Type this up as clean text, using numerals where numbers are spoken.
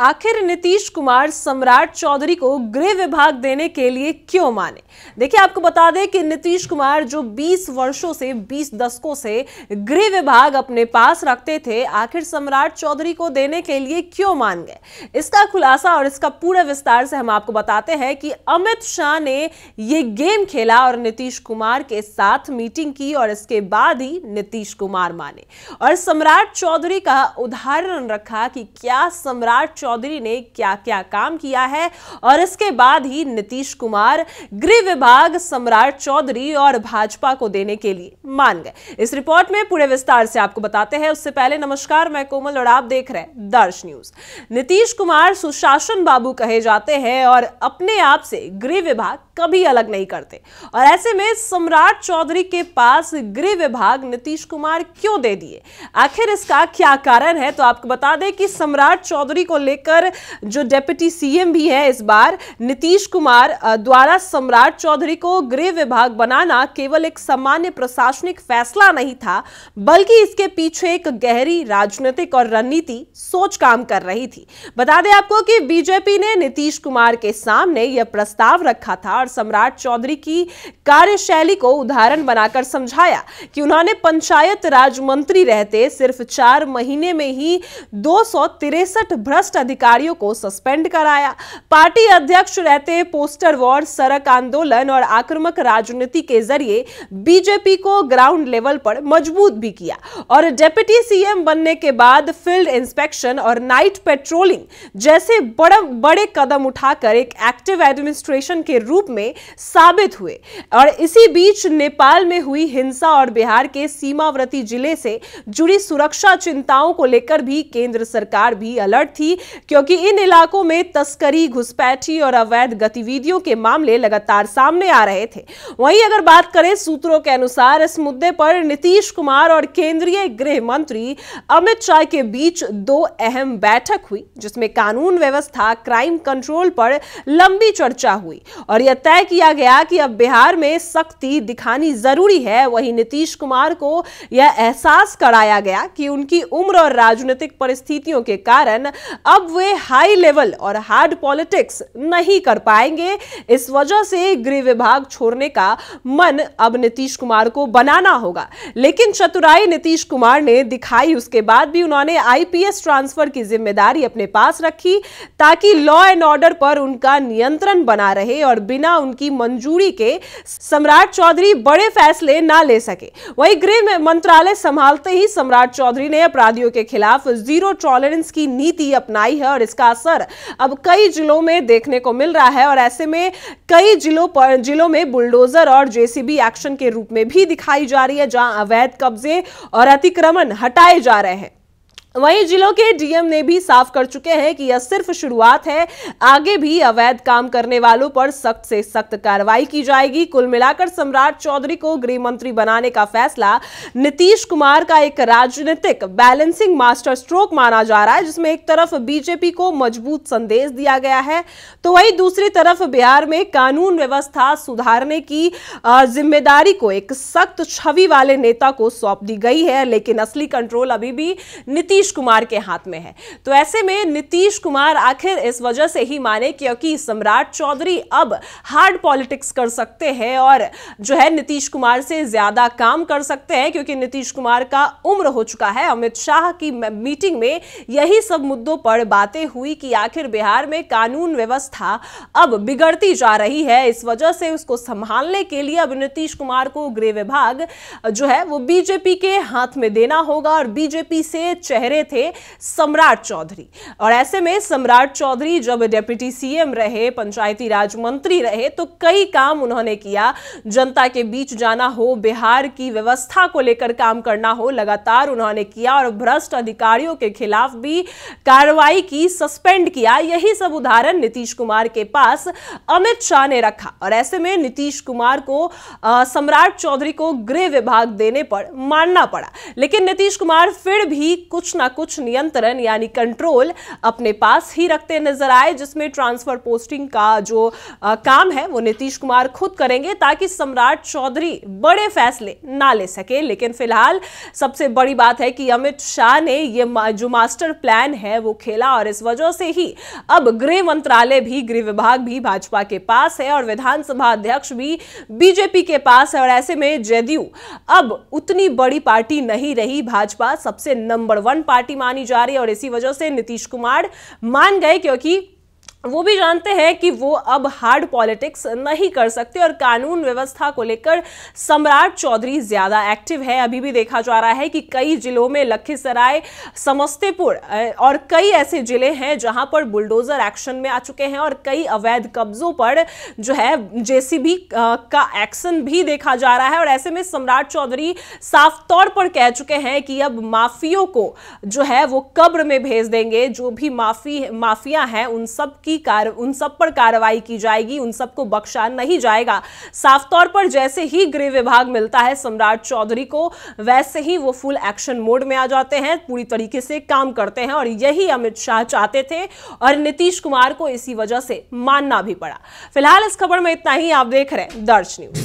आखिर नीतीश कुमार सम्राट चौधरी को गृह विभाग देने के लिए क्यों माने? देखिए, आपको बता दें कि नीतीश कुमार जो 20 वर्षों से 20 दशकों से गृह विभाग अपने पास रखते थे, आखिर सम्राट चौधरी को देने के लिए क्यों मान गए? इसका खुलासा और इसका पूरा विस्तार से हम आपको बताते हैं कि अमित शाह ने ये गेम खेला और नीतीश कुमार के साथ मीटिंग की और इसके बाद ही नीतीश कुमार माने और सम्राट चौधरी का उदाहरण रखा कि क्या सम्राट चौधरी ने क्या क्या काम किया है और इसके बाद ही नीतीश कुमार गृह विभाग सम्राट चौधरी और भाजपा को देने के लिए मान गए। इस रिपोर्ट में पूरे विस्तार से आपको बताते हैं। उससे पहले नमस्कार, मैं कोमल और आप देख रहे हैं दर्श न्यूज। नीतीश कुमार सुशासन बाबू कहे जाते हैं और अपने आप से गृह विभाग कभी अलग नहीं करते और ऐसे में सम्राट चौधरी के पास गृह विभाग नीतीश कुमार क्यों दे दिए? आखिर इसका क्या कारण है? तो आपको बता दें कि सम्राट चौधरी को लेकर जो डिप्टी सीएम भी है इस बार नीतीश कुमार द्वारा सम्राट चौधरी को गृह विभाग बनाना केवल एक सामान्य प्रशासनिक फैसला नहीं था, बल्कि इसके पीछे एक गहरी राजनीतिक और रणनीति सोच काम कर रही थी। बता दें आपको कि बीजेपी ने नीतीश कुमार के सामने यह प्रस्ताव रखा था और सम्राट चौधरी की कार्यशैली को उदाहरण बनाकर समझाया कि उन्होंने पंचायत राज मंत्री रहते सिर्फ 4 महीने में ही 263 भ्रष्ट अधिकारियों को सस्पेंड कराया। पार्टी अध्यक्ष रहते पोस्टर वॉर, सड़क आंदोलन और आक्रामक राजनीति के जरिए बीजेपी को ग्राउंड लेवल पर मजबूत भी किया और डिप्टी सीएम बनने के बाद फील्ड इंस्पेक्शन और नाइट पेट्रोलिंग जैसे बड़े कदम उठाकर एक एक्टिव एडमिनिस्ट्रेशन के रूप में साबित हुए। और इसी बीच नेपाल में हुई हिंसा और बिहार के सीमावर्ती जिले से जुड़ी सुरक्षा चिंताओं को लेकर भी केंद्र सरकार भी अलर्ट थी, क्योंकि इन इलाकों में तस्करी, घुसपैठी और अवैध गतिविधियों के मामले लगातार सामने आ रहे थे। वहीं अगर बात करें सूत्रों के अनुसार, इस मुद्दे पर नीतीश कुमार और केंद्रीय गृह मंत्री अमित शाह के बीच 2 अहम बैठक हुई, जिसमें कानून व्यवस्था, क्राइम कंट्रोल पर लंबी चर्चा हुई और यह तय किया गया कि अब बिहार में सख्ती दिखानी जरूरी है। वहीं नीतीश कुमार को यह एहसास कराया गया कि उनकी उम्र और राजनीतिक परिस्थितियों के कारण अब वे हाई लेवल और हार्ड पॉलिटिक्स नहीं कर पाएंगे। इस वजह से गृह विभाग छोड़ने का मन अब नीतीश कुमार को बनाना होगा। लेकिन चतुराई नीतीश कुमार ने दिखाई, उसके बाद भी उन्होंने आईपीएस ट्रांसफर की जिम्मेदारी अपने पास रखी ताकि लॉ एंड ऑर्डर पर उनका नियंत्रण बना रहे और बिना उनकी मंजूरी के सम्राट चौधरी बड़े फैसले ना ले सके। वहीं गृह मंत्रालय संभालते ही सम्राट चौधरी ने अपराधियों के खिलाफ जीरो टॉलरेंस की नीति अपनाई है और इसका असर अब कई जिलों में देखने को मिल रहा है और ऐसे में कई जिलों में बुलडोजर और जेसीबी एक्शन के रूप में भी दिखाई जा रही है, जहां अवैध कब्जे और अतिक्रमण हटाए जा रहे हैं। वहीं जिलों के डीएम ने भी साफ कर चुके हैं कि यह सिर्फ शुरुआत है, आगे भी अवैध काम करने वालों पर सख्त से सख्त कार्रवाई की जाएगी। कुल मिलाकर सम्राट चौधरी को गृह मंत्री बनाने का फैसला नीतीश कुमार का एक राजनीतिक बैलेंसिंग मास्टर स्ट्रोक माना जा रहा है, जिसमें एक तरफ बीजेपी को मजबूत संदेश दिया गया है तो वहीं दूसरी तरफ बिहार में कानून व्यवस्था सुधारने की जिम्मेदारी को एक सख्त छवि वाले नेता को सौंप दी गई है। लेकिन असली कंट्रोल अभी भी नीतीश कुमार के हाथ में है। तो ऐसे में नीतीश कुमार आखिर इस वजह से ही माने क्योंकि सम्राट चौधरी अब हार्ड पॉलिटिक्स कर सकते हैं और जो है नीतीश कुमार से ज्यादा काम कर सकते हैं, क्योंकि नीतीश कुमार का उम्र हो चुका है। अमित शाह की मीटिंग में यही सब मुद्दों पर बातें हुई कि आखिर बिहार में कानून व्यवस्था अब बिगड़ती जा रही है। इस वजह से उसको संभालने के लिए अब नीतीश कुमार को गृह विभाग जो है वो बीजेपी के हाथ में देना होगा और बीजेपी से चेहरे थे सम्राट चौधरी। और ऐसे में सम्राट चौधरी जब डिप्टी सीएम रहे, पंचायती राज मंत्री रहे, तो कई काम उन्होंने किया। जनता के बीच जाना हो, बिहार की व्यवस्था को लेकर काम करना हो, लगातार उन्होंने किया और भ्रष्ट अधिकारियों के खिलाफ भी कार्रवाई की, सस्पेंड किया। यही सब उदाहरण नीतीश कुमार के पास अमित शाह ने रखा और ऐसे में नीतीश कुमार को सम्राट चौधरी को गृह विभाग देने पर मानना पड़ा। लेकिन नीतीश कुमार फिर भी कुछ ना ना कुछ नियंत्रण यानी कंट्रोल अपने पास ही रखते नजर आए, जिसमें ट्रांसफर पोस्टिंग का जो काम है वो नीतीश कुमार खुद करेंगे ताकि सम्राट चौधरी बड़े फैसले ना ले सके। लेकिन फिलहाल सबसे बड़ी बात है कि अमित शाह ने ये जो मास्टर प्लान है वो खेला और इस वजह से ही अब गृह मंत्रालय भी, गृह विभाग भी भाजपा के पास है और विधानसभा अध्यक्ष भी बीजेपी के पास है। और ऐसे में जदयू अब उतनी बड़ी पार्टी नहीं रही, भाजपा सबसे नंबर 1 पार्टी मानी जा रही है और इसी वजह से नीतीश कुमार मान गए, क्योंकि वो भी जानते हैं कि वो अब हार्ड पॉलिटिक्स नहीं कर सकते और कानून व्यवस्था को लेकर सम्राट चौधरी ज्यादा एक्टिव है। अभी भी देखा जा रहा है कि कई जिलों में लखीसराय, समस्तीपुर और कई ऐसे जिले हैं जहां पर बुलडोजर एक्शन में आ चुके हैं और कई अवैध कब्जों पर जो है जेसीबी का एक्शन भी देखा जा रहा है। और ऐसे में सम्राट चौधरी साफ तौर पर कह चुके हैं कि अब माफियों को जो है वो कब्र में भेज देंगे, जो भी माफिया हैं उन सब पर कार्रवाई की जाएगी, उन सबको बख्शा नहीं जाएगा। साफ तौर पर जैसे ही गृह विभाग मिलता है सम्राट चौधरी को, वैसे ही वो फुल एक्शन मोड में आ जाते हैं, पूरी तरीके से काम करते हैं और यही अमित शाह चाहते थे और नीतीश कुमार को इसी वजह से मानना भी पड़ा। फिलहाल इस खबर में इतना ही। आप देख रहे हैं दर्श न्यूज।